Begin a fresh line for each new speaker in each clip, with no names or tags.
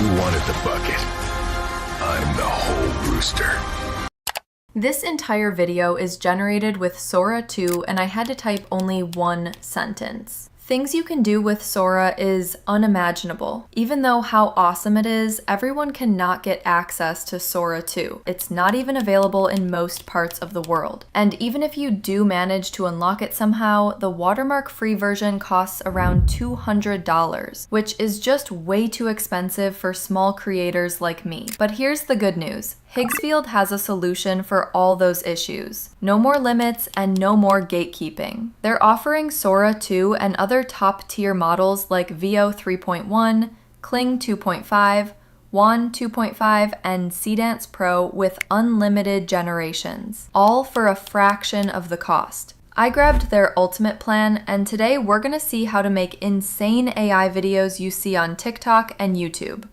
You wanted the bucket. I'm the whole rooster.
This entire video is generated with Sora 2, and I had to type only one sentence. Things you can do with Sora is unimaginable. Even though how awesome it is, everyone cannot get access to Sora 2. It's not even available in most parts of the world. And even if you do manage to unlock it somehow, the watermark-free version costs around $200, which is just way too expensive for small creators like me. But here's the good news. Higgsfield has a solution for all those issues. No more limits and no more gatekeeping. They're offering Sora 2 and other top-tier models like VO 3.1, Kling 2.5, Wan 2.5, and Seedance Pro with unlimited generations, all for a fraction of the cost. I grabbed their ultimate plan, and today we're gonna see how to make insane AI videos you see on TikTok and YouTube.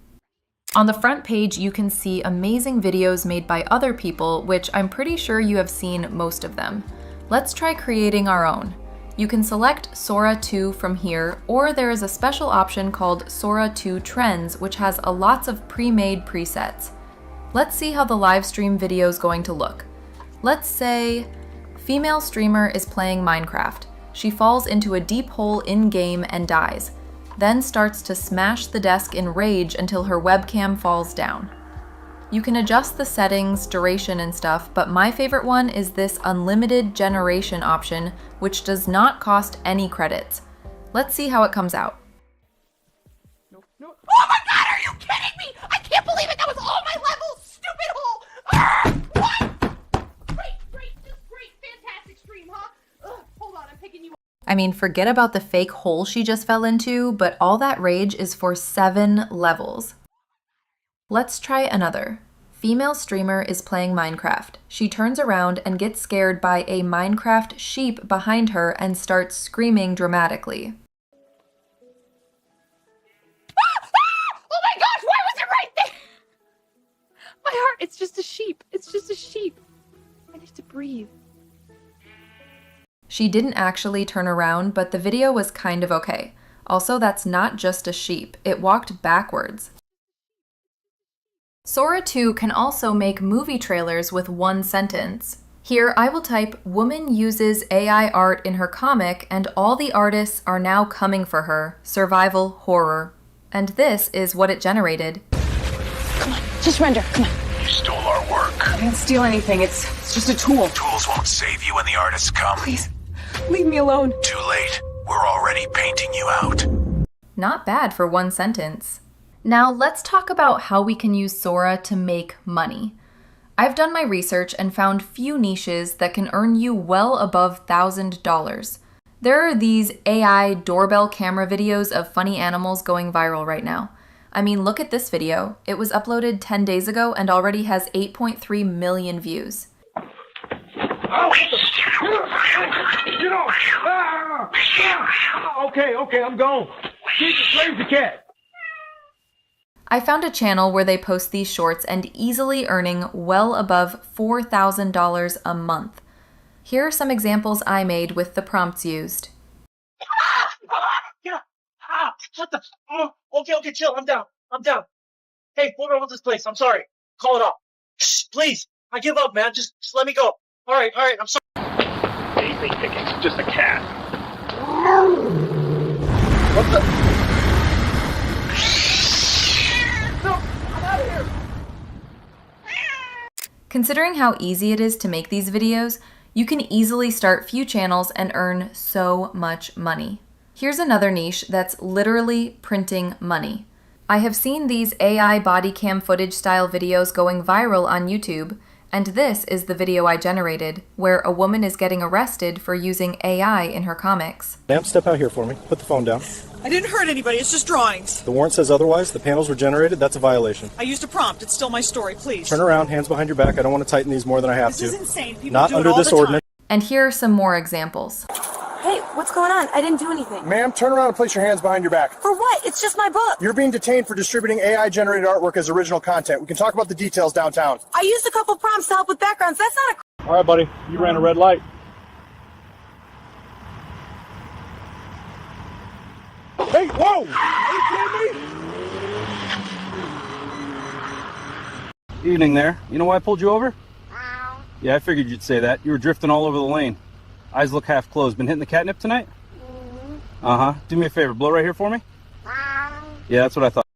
On the front page, you can see amazing videos made by other people, which I'm pretty sure you have seen most of them. Let's try creating our own. You can select Sora 2 from here, or there is a special option called Sora 2 Trends, which has lots of pre-made presets. Let's see how the live stream video is going to look. Let's say, female streamer is playing Minecraft. She falls into a deep hole in-game and dies, then starts to smash the desk in rage until her webcam falls down. You can adjust the settings, duration, and stuff, but my favorite one is this unlimited generation option, which does not cost any credits. Let's see how it comes out.
No. Oh my god, are you kidding me? I can't believe it! That was all my levels! Stupid hole! What? Great, fantastic stream, huh? Ugh, hold on, I'm picking you up.
I mean, forget about the fake hole she just fell into, but all that rage is for 7 levels. Let's try another. Female streamer is playing Minecraft. She turns around and gets scared by a Minecraft sheep behind her and starts screaming dramatically.
Oh my gosh, why was it right there? My heart, it's just a sheep. It's just a sheep. I need to breathe.
She didn't actually turn around, but the video was kind of okay. Also, that's not just a sheep. It walked backwards. Sora 2 can also make movie trailers with one sentence. Here, I will type, "Woman uses AI art in her comic, and all the artists are now coming for her. Survival horror." And this is what it generated.
Come on, just render, come on.
You stole our work.
I didn't steal anything, it's just a tool.
Tools won't save you when the artists come.
Please, leave me alone.
Too late. We're already painting you out.
Not bad for one sentence. Now let's talk about how we can use Sora to make money. I've done my research and found few niches that can earn you well above $1,000. There are these AI doorbell camera videos of funny animals going viral right now. I mean, look at this video. It was uploaded 10 days ago and already has 8.3 million views.
Okay, I'm gone. Where's the cat?
I found a channel where they post these shorts and easily earning well above $4,000 a month. Here are some examples I made with the prompts used.
What the? Okay, chill. I'm down. Hey, what about this place? I'm sorry. Call it off. Shh, please. I give up, man. Just let me go. All right. I'm sorry.
Anything pickings, just a cat.
What the? No, I'm out of here.
Considering how easy it is to make these videos, you can easily start few channels and earn so much money. Here's another niche that's literally printing money. I have seen these AI bodycam footage style videos going viral on YouTube, and this is the video I generated, where a woman is getting arrested for using AI in her comics.
Ma'am, step out here for me. Put the phone down.
I didn't hurt anybody, it's just drawings.
The warrant says otherwise. The panels were generated. That's a violation.
I used a prompt, it's still my story, please.
Turn around, hands behind your back. I don't want to tighten these more than I have to.
This is insane. People
Not
do
under
it all
this
the time.
ordinance.
And here are some more examples.
Hey, what's going on? I didn't do anything.
Ma'am, turn around and place your hands behind your back.
For what? It's just my book.
You're being detained for distributing AI-generated artwork as original content. We can talk about the details downtown.
I used a couple prompts to help with backgrounds. That's not a...
All right, buddy. You ran a red light. Hey, whoa! Are you kidding me?
Evening there. You know why I pulled you over? Yeah, I figured you'd say that. You were drifting all over the lane. Eyes look half closed. Been hitting the catnip tonight? Uh-huh. Do me a favor. Blow right here for me? Yeah, that's what I thought.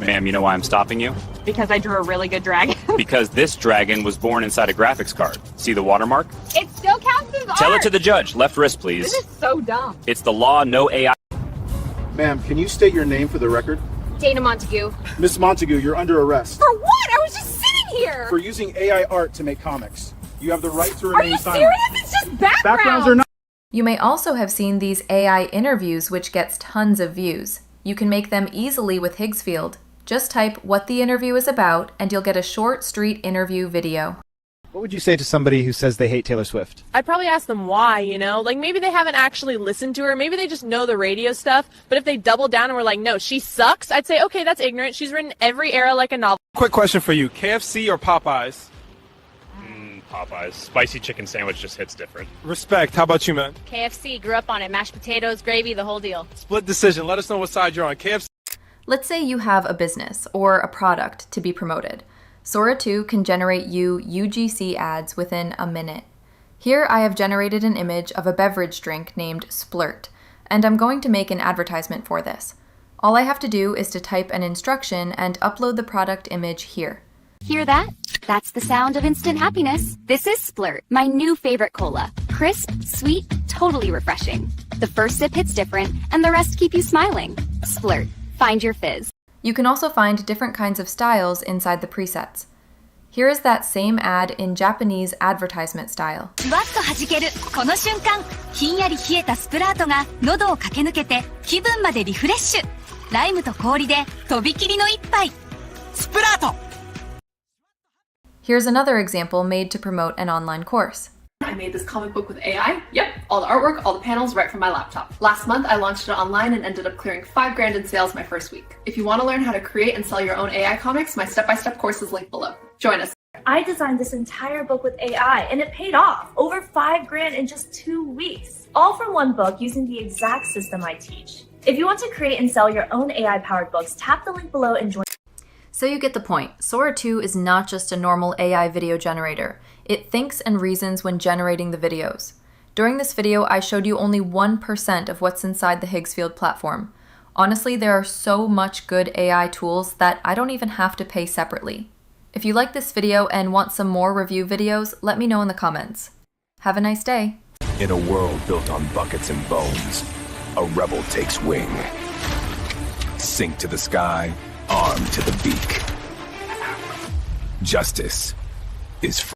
Ma'am, you know why I'm stopping you?
Because I drew a really good dragon.
Because this dragon was born inside a graphics card. See the watermark?
It still counts as art.
Tell it to the judge. Left wrist, please.
This is so dumb.
It's the law, no AI.
Ma'am, can you state your name for the record?
Dana Montague.
Miss Montague, you're under arrest
For what? I was just sitting here.
for using AI art to make comics. You have the right to
Are
remain
you
silent.
serious? It's just background.
Backgrounds are not.
You may also have seen these AI interviews, which gets tons of views. You can make them easily with Higgsfield. Just type what the interview is about, and you'll get a short street interview video.
What would you say to somebody who says they hate Taylor Swift?
I'd probably ask them why, you know? Like, maybe they haven't actually listened to her. Maybe they just know the radio stuff. But if they double down and were like, no, she sucks, I'd say, okay, that's ignorant. She's written every era like a novel.
Quick question for you. KFC or Popeyes?
Popeyes. Spicy chicken sandwich just hits different.
Respect. How about you, man?
KFC, grew up on it. Mashed potatoes, gravy, the whole deal.
Split decision. Let us know what side you're on. KFC.
Let's say you have a business or a product to be promoted. Sora 2 can generate you UGC ads within a minute. Here I have generated an image of a beverage drink named Splurt, and I'm going to make an advertisement for this. All I have to do is to type an instruction and upload the product image here.
Hear that? That's the sound of instant happiness. This is Splurt, my new favorite cola. Crisp, sweet, totally refreshing. The first sip hits different, and the rest keep you smiling. Splurt. Find your fizz.
You can also find different kinds of styles inside the presets. Here is that same ad in Japanese advertisement style.
ふわっと弾けるこの瞬間、ひんやり冷えたスプラートが喉を駆け抜けて気分までリフレッシュ。ライムと氷でとびきりの一杯。スプラート。
Here's another example made to promote an online course.
I made this comic book with AI. Yep, all the artwork, all the panels right from my laptop. Last month, I launched it online and ended up clearing $5 grand in sales my first week. If you want to learn how to create and sell your own AI comics, my step-by-step course is linked below. Join us.
I designed this entire book with AI and it paid off. Over $5 grand in just 2 weeks. All from one book using the exact system I teach. If you want to create and sell your own AI-powered books, tap the link below and join.
So you get the point. Sora 2 is not just a normal AI video generator. It thinks and reasons when generating the videos. During this video, I showed you only 1% of what's inside the Higgsfield platform. Honestly, there are so much good AI tools that I don't even have to pay separately. If you like this video and want some more review videos, let me know in the comments. Have a nice day.
In a world built on buckets and bones, a rebel takes wing. Sink to the sky, arm to the beak. Justice is free.